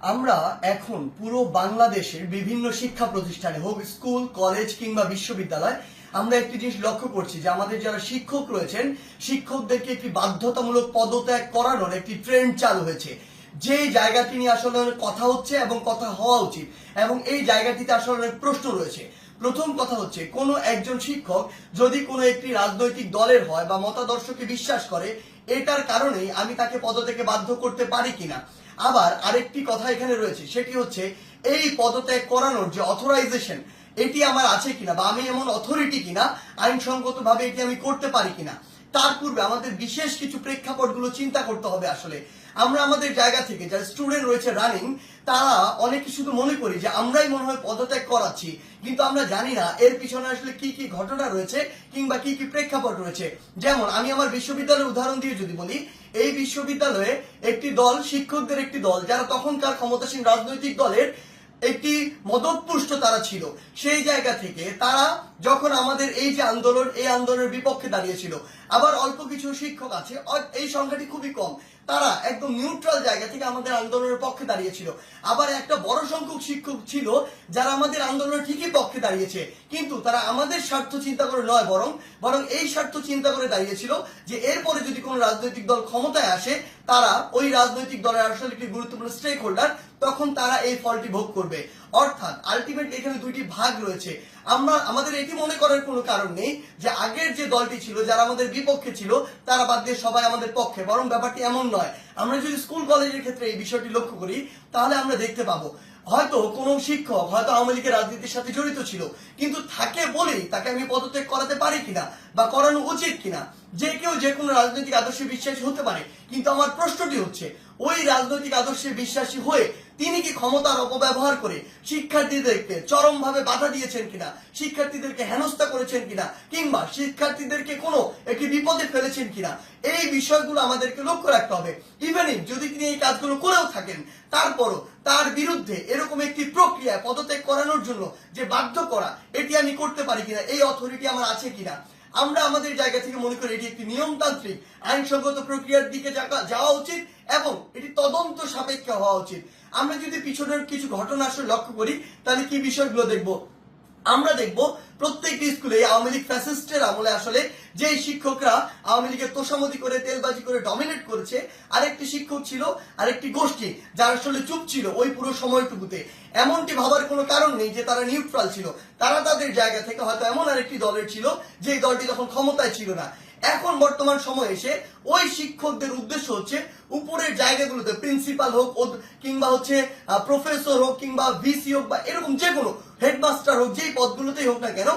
আমরা এখন পুরো বাংলাদেশের বিভিন্ন শিক্ষা প্রতিষ্ঠানে হোক স্কুল কলেজ কিংবা বিশ্ববিদ্যালয় আমরা একটি জিনিস লক্ষ্য করছি যে আমাদের যারা শিক্ষক রয়েছেন শিক্ষকদেরকে একটি বাধ্যতামূলক পদত্যাগ করানোর একটি ট্রেন্ড চালু হয়েছে। যে জায়গাটি নিয়ে আসলে অনেক কথা হচ্ছে এবং কথা হওয়া উচিত এবং এই জায়গাটিতে আসলে অনেক প্রশ্ন রয়েছে। প্রথম কথা হচ্ছে কোনো একজন শিক্ষক যদি কোনো একটি রাজনৈতিক দলের হয় বা মতাদর্শকে বিশ্বাস করে এটার কারণেই আমি তাকে পদত্যাগে বাধ্য করতে পারি কিনা। আবার আরেকটি কথা এখানে রয়েছে, সেটি হচ্ছে এই পদত্যাগ করানোর যে অথরাইজেশন এটি আমার আছে কিনা বা আমি এমন অথরিটি কিনা আইনসঙ্গতভাবে এটি আমি করতে পারি কিনা। তার পূর্বে আমাদের বিশেষ কিছু প্রেক্ষাপটগুলো চিন্তা করতে হবে। আসলে আমরা আমাদের জায়গা থেকে যারা স্টুডেন্ট রয়েছে রানিং, তারা অনেকে শুধু মনে করি যে আমরাই মনে হয় পদত্যাগ করাচ্ছি, কিন্তু আমরা জানি না এর পিছনে আসলে কি কি ঘটনা রয়েছে কিংবা কি কি প্রেক্ষাপট রয়েছে। যেমন আমি আমার বিশ্ববিদ্যালয়ের উদাহরণ দিয়ে যদি বলি, এই বিশ্ববিদ্যালয়ে একটি দল, শিক্ষকদের একটি দল যারা তখনকার ক্ষমতাসীন রাজনৈতিক দলের একটি মদতপুষ্ট তারা ছিল। সেই জায়গা থেকে তারা যখন আমাদের এই যে আন্দোলন, এই আন্দোলনের বিপক্ষে দাঁড়িয়েছিল। আবার অল্প কিছু শিক্ষক আছে, এই সংখ্যাটি খুবই কম, তারা একদম নিউট্রাল জায়গা থেকে আমাদের আন্দোলনের পক্ষে দাঁড়িয়েছিল। আবার একটা বড় সংখ্যক শিক্ষক ছিল যারা আমাদের আন্দোলনের ঠিকই পক্ষে দাঁড়িয়েছে, কিন্তু তারা আমাদের স্বার্থ চিন্তা করে নয়, বরং এই স্বার্থ চিন্তা করে দাঁড়িয়েছিল যে এরপরে যদি কোনো রাজনৈতিক দল ক্ষমতায় আসে, তারা ওই রাজনৈতিক দলের আসলে একটি গুরুত্বপূর্ণ স্টেক হোল্ডার, তখন তারা এই ফলটি ভোগ করবে। অর্থাৎ আলটিমেটলি এখানে দুইটি ভাগ রয়েছে। আমাদের এটি মনে করার কোনো কারণ নেই যে আগের যে দলটি ছিল যারা আমাদের বিপক্ষে ছিল তারা বাদ দিয়ে সবাই আমাদের পক্ষে, বরং ব্যাপারটি এমন নয়। আমরা যদি স্কুল কলেজের ক্ষেত্রে এই বিষয়টি লক্ষ্য করি তাহলে আমরা দেখতে পাবো হয়তো কোনো শিক্ষক হয়তো আওয়ামী লীগের রাজনীতির সাথে জড়িত ছিল, কিন্তু থাকে বলেই তাকে আমি পদত্যাগ করাতে পারি কিনা বা করানো উচিত কিনা। যে কেউ যে কোনো রাজনৈতিক আদর্শে বিশ্বাসী হতে পারে, কিন্তু আমার প্রশ্নটি হচ্ছে ওই রাজনৈতিক আদর্শে বিশ্বাসী হয়ে তিনি কি ক্ষমতার অপব্যবহার করে শিক্ষার্থীদেরকে চরমভাবে বাধা দিয়েছেন কিনা, শিক্ষার্থীদেরকে হেনস্থা করেছেন কিনা, কিংবা শিক্ষার্থীদেরকে কোনো একটি বিপদে ফেলেছেন কিনা, এই বিষয়গুলো আমাদেরকে লক্ষ্য রাখতে হবে। ইভেন যদি তিনি এই কাজগুলো করেও থাকেন, তারপরও তার বিরুদ্ধে এরকম একটি প্রক্রিয়া পদত্যাগ করানোর জন্য যে বাধ্য করা, এটি আমি করতে পারি কিনা, এই অথরিটি আমার আছে কিনা। আমরা আমাদের জায়গা থেকে মনে করি এটি একটি নিয়মতান্ত্রিক আইনসঙ্গত প্রক্রিয়ার দিকে যাওয়া উচিত এবং এটি তদন্ত সাপেক্ষ হওয়া উচিত। আমরা যদি পিছনের কিছু ঘটনা আসলে লক্ষ্য করি তাহলে কি বিষয়গুলো দেখব। আমরা দেখব প্রত্যেকটি স্কুলে আওয়ামী লীগ ফ্যাসিস্টের আমলে আসলে যে শিক্ষকরা আওয়ামী লীগের তোষামতি করে তেলবাজি করে ডমিনেট করেছে, আরেকটি শিক্ষক ছিল, আরেকটি গোষ্ঠী যারা আসলে চুপ ছিল ওই পুরো সময়টুকুতে। এমনটি ভাবার কোনো কারণ নেই যে তারা নিউট্রাল ছিল, তারা তাদের জায়গা থেকে হয়তো এমন আরেকটি দলের ছিল যে দলটি তখন ক্ষমতায় ছিল না। এখন বর্তমান সময় এসে ওই শিক্ষকদের উদ্দেশ্য হচ্ছে উপরের জায়গাগুলোতে প্রিন্সিপাল হোক কিংবা হচ্ছে প্রফেসর হোক কিংবা ভিসি হোক বা এরকম যে কোনো হেডমাস্টার হোক, যেই পদগুলোতেই হোক না কেন,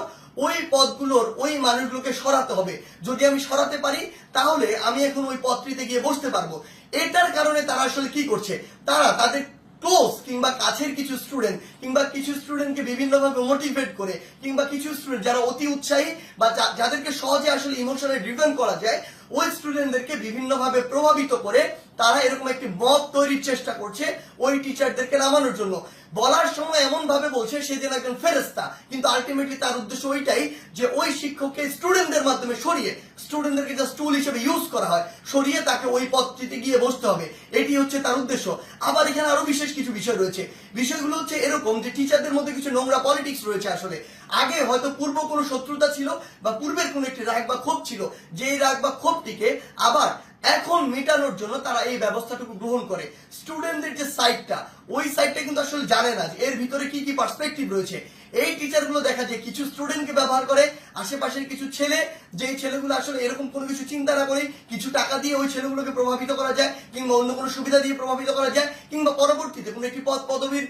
ওই পদগুলোর ওই মানুষগুলোকে সরাতে হবে। যদি আমি সরাতে পারি তাহলে আমি এখন ওই পদটিতে গিয়ে বসতে পারবো। এটার কারণে তারা আসলে কি করছে, তারা তাদের ক্লোজ কিংবা কাছের কিছু স্টুডেন্ট কিংবা কিছু স্টুডেন্টকে বিভিন্নভাবে মোটিভেট করে, কিংবা কিছু স্টুডেন্ট যারা অতি উৎসাহী বা যাদেরকে সহজে আসলে ইমোশনালি ড্রিভেন করা যায়, ওই স্টুডেন্টদেরকে বিভিন্নভাবে প্রভাবিত করে তারা এরকম একটি মত তৈরির চেষ্টা করছে ওই টিচারদেরকে নামানোর জন্য। বলার সময় এমন ভাবে বলছে সে যেন একজন ফেরেস্তা, কিন্তু আলটিমেটলি তার উদ্দেশ্য ওইটাই যে ওই শিক্ষককে স্টুডেন্টদের মাধ্যমে সরিয়ে, স্টুডেন্টদেরকে জাস্ট টুল হিসেবে ইউজ করা হয়, সরিয়ে তাকে ওই পদটিতে গিয়ে বসতে হবে, এটি হচ্ছে তার উদ্দেশ্য। আবার এখানে আরো বিশেষ কিছু বিষয় রয়েছে। বিষয়গুলো হচ্ছে এরকম যে টিচারদের মধ্যে কিছু নোংরা পলিটিক্স রয়েছে। আসলে আগে হয়তো পূর্ব কোনো শত্রুতা ছিল বা পূর্বের কোনো একটি রাগ বা ক্ষোভ ছিল, যে রাগ বা ক্ষোভটিকে আবার এখন মেটানোর জন্য তারা এই ব্যবস্থাটুকু গ্রহণ করে। স্টুডেন্টদের যে সাইডটা, ওই সাইডটা কিন্তু আসলে জানে না যে এর ভিতরে কি কি পার্সপেক্টিভ রয়েছে। এই টিচারগুলো দেখা যায় কিছু স্টুডেন্টকে ব্যবহার করে, আশেপাশের কিছু ছেলে, যেই ছেলেগুলো আসলে এরকম কোনো কিছু চিন্তা না করে কিছু টাকা দিয়ে ওই ছেলেগুলোকে প্রভাবিত করা যায়, কিংবা অন্য কোনো সুবিধা দিয়ে প্রভাবিত করা যায়, কিংবা পরবর্তীতে কোনো একটি পদ পদবীর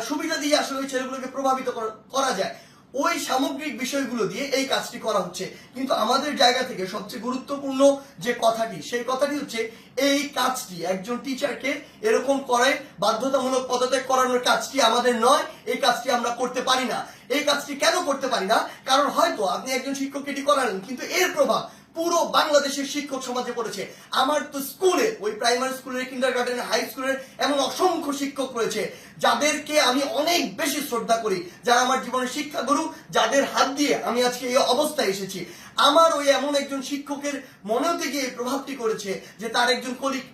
সুবিধা দিয়ে আসলে ওই ছেলেগুলোকে প্রভাবিত করা যায়। ওই সামগ্রিক বিষয়গুলো দিয়ে এই কাজটি করা হচ্ছে। কিন্তু আমাদের জায়গা থেকে সবচেয়ে গুরুত্বপূর্ণ যে কথাটি, সেই কথাটি হচ্ছে এই কাজটি একজন টিচারকে এরকম করে বাধ্যতামূলক পদত্যাগ করানোর কাজটি আমাদের নয়, এই কাজটি আমরা করতে পারি না। এই কাজটি কেন করতে পারি না? কারণ হয়তো আপনি একজন শিক্ষককে এটি করালেন, কিন্তু এর প্রভাব পুরো বাংলাদেশের শিক্ষক সমাজে পড়েছে। আমার তো স্কুলে, ওই প্রাইমারি স্কুলের, কিন্ডারগার্টেনের, হাই স্কুলের এমন অসংখ্য শিক্ষক রয়েছে যাদেরকে আমি অনেক বেশি শ্রদ্ধা করি, যারা আমার জীবনের শিক্ষা গুরু, যাদের হাত দিয়ে আমি আজকে এই অবস্থায় এসেছি। আমার ওই এমন একজন শিক্ষকের মনেও থেকে এই প্রভাবটি করেছে যে তার একজন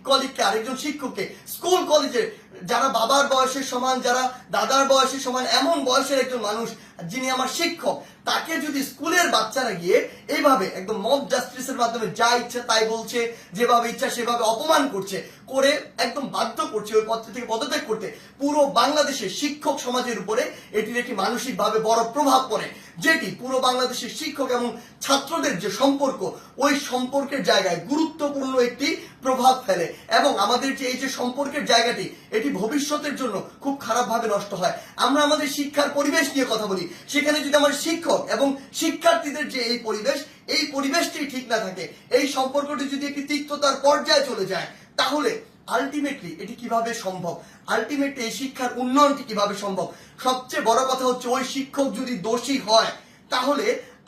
কলিগকে, আরেকজন শিক্ষককে স্কুল কলেজে যারা বাবার বয়সের সমান, যারা দাদার বয়সের সমান, এমন বয়সের একজন মানুষ যিনি আমার শিক্ষক, তাকে যদি স্কুলের বাচ্চারা গিয়ে এইভাবে একদম মব জাস্টিসের মাধ্যমে যা ইচ্ছা তাই বলছে, যেভাবে ইচ্ছা সেভাবে অপমান করছে, করে একদম বাধ্য করছে ওই পদ থেকে পদত্যাগ করতে, পুরো বাংলাদেশের শিক্ষক সমাজের উপরে এটির একটি মানসিকভাবে বড় প্রভাব পড়ে, যেটি পুরো বাংলাদেশের শিক্ষক এবং ছাত্রদের যে সম্পর্ক, ওই সম্পর্কের জায়গায় গুরুত্বপূর্ণ একটি প্রভাব ফেলে এবং আমাদের যে এই যে সম্পর্কের জায়গাটি, এটি ভবিষ্যতের জন্য খুব খারাপভাবে নষ্ট হয়। আমরা আমাদের শিক্ষার পরিবেশ নিয়ে কথা বলি, সেখানে যদি আমার শিক্ষক এবং শিক্ষার্থীদের যে এই পরিবেশটি ঠিক না থাকে, এই সম্পর্কটি যদি একটি তিক্ততার পর্যায়ে চলে যায়, তাহলে আলটিমেটলি এটি কিভাবে সম্ভব? আলটিমেটলি এই শিক্ষার উন্নয়নটি কিভাবে সম্ভব? সবচেয়ে বড় কথা হচ্ছে, ওই শিক্ষক যদি দোষী হয় তাহলে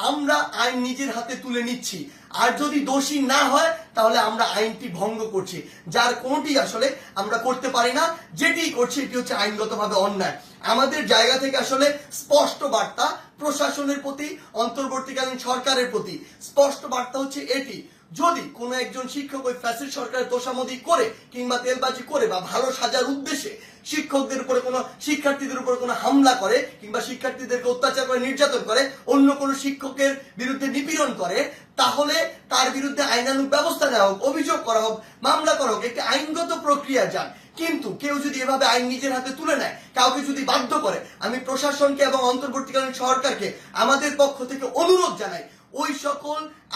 আমরা আইন নিজের হাতে তুলে নিচ্ছি, আর যদি দোষী না হয় তাহলে আমরা আইনটি ভঙ্গ করছি, যার কোনোটি আসলে আমরা করতে পারি না। যেটি করছি এটি হচ্ছে আইনগতভাবে অন্যায়। আমাদের জায়গা থেকে আসলে স্পষ্ট বার্তা প্রশাসনের প্রতি, অন্তর্বর্তীকালীন সরকারের প্রতি স্পষ্ট বার্তা হচ্ছে এটি, যদি কোনো একজন শিক্ষক ওই ফ্যাসিস্ট সরকারের তোষামোদি করে কিংবা তেলবাজি করে বা ভালো সাজার উদ্দেশ্যে শিক্ষকদের উপরে কোনো, শিক্ষার্থীদের উপরে কোনো হামলা করে কিংবা শিক্ষার্থীদেরকে অত্যাচার করে, নির্যাতন করে, অন্য কোনো শিক্ষকের বিরুদ্ধে নিপীড়ন করে, তাহলে তার বিরুদ্ধে আইনানুগ ব্যবস্থা নেওয়া হোক, অভিযোগ করা হোক, মামলা করা হোক, একটি আইনগত প্রক্রিয়া যান। কিন্তু কেউ যদি এভাবে আইন নিজের হাতে তুলে নেয়, কাউকে যদি বাধ্য করে, আমি প্রশাসনকে এবং অন্তর্বর্তীকালীন সরকারকে আমাদের পক্ষ থেকে অনুরোধ জানাই,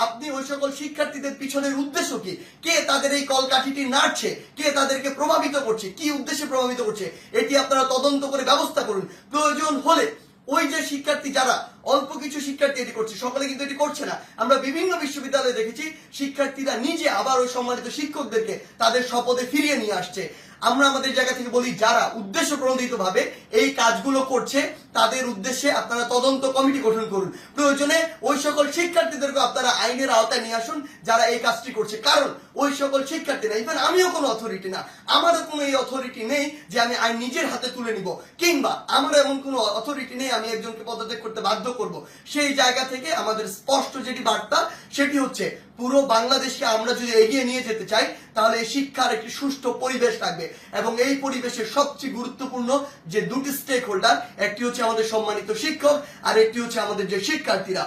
আপনি ওই সকল শিক্ষার্থীদের পিছনের উদ্দেশ্য কি, কে তাদের এই কলকাঠিটি নাড়ছে, কে তাদেরকে প্রভাবিত করছে, কি উদ্দেশ্যে প্রভাবিত করছে, এটি আপনারা তদন্ত করে ব্যবস্থা করুন। প্রয়োজন হলে ওই যে শিক্ষার্থী, যারা অল্প কিছু শিক্ষার্থী এটি করছে, সকলে কিন্তু এটি করছে না, আমরা বিভিন্ন বিশ্ববিদ্যালয়ে দেখেছি শিক্ষার্থীরা নিজে আবার ওই সম্মানিত শিক্ষকদেরকে তাদের শপথে ফিরিয়ে নিয়ে আসছে। আমরা আমাদের জায়গা থেকে বলি, যারা উদ্দেশ্য প্রণোদিত ভাবে এই কাজগুলো করছে তাদের উদ্দেশ্যে আপনারা তদন্ত কমিটি গঠন করুন। প্রয়োজনে ওই সকল শিক্ষার্থীদেরকে আপনারা আইনের আওতায় নিয়ে আসুন যারা এই কাজটি করছে, কারণ ওই সকল শিক্ষার্থী না, ইভেন আমিও কোনো অথরিটি না, আমারও কোনো এই অথরিটি নেই যে আমি আইন নিজের হাতে তুলে নিব, কিংবা আমার এমন কোনো অথরিটি নেই আমি একজনকে পদত্যাগ করতে বাধ্য করব। সেই জায়গা থেকে আমাদের স্পষ্ট যেটি বার্তা, সেটি হচ্ছে পুরো বাংলাদেশকে আমরা যদি এগিয়ে নিয়ে যেতে চাই, তাহলে এই শিক্ষার একটি সুষ্ঠু পরিবেশ থাকবে এবং এই পরিবেশের সবচেয়ে গুরুত্বপূর্ণ যে দুটি স্টেক হোল্ডার, একটি হচ্ছে আমাদের সম্মানিত শিক্ষক আর একটি হচ্ছে আমাদের যে শিক্ষার্থীরা।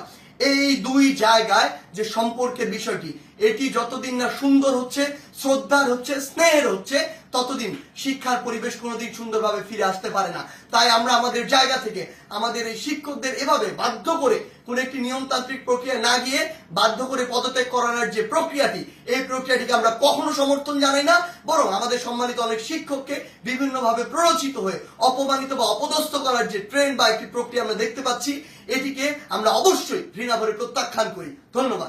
এই দুই জায়গায় যে সম্পর্কের বিষয়টি, এটি যতদিন না সুন্দর হচ্ছে, শ্রদ্ধার হচ্ছে, স্নেহের হচ্ছে, ততদিন শিক্ষার পরিবেশ কোনোদিন সুন্দরভাবে ফিরে আসতে পারে না। তাই আমরা আমাদের জায়গা থেকে আমাদের এই শিক্ষকদের এভাবে বাধ্য করে কোন একটি নিয়মতান্ত্রিক প্রক্রিয়া না গিয়ে বাধ্য করে পদত্যাগ করানোর যে প্রক্রিয়াটি, এই প্রক্রিয়াটিকে আমরা কখনো সমর্থন জানাই না, বরং আমাদের সম্মানিত অনেক শিক্ষককে বিভিন্নভাবে প্ররোচিত হয়ে অপমানিত বা অপদস্থ করার যে ট্রেন্ড বা একটি প্রক্রিয়া আমরা দেখতে পাচ্ছি, এটিকে আমরা অবশ্যই ঘৃণা ভরে প্রত্যাখ্যান করি। ধন্যবাদ।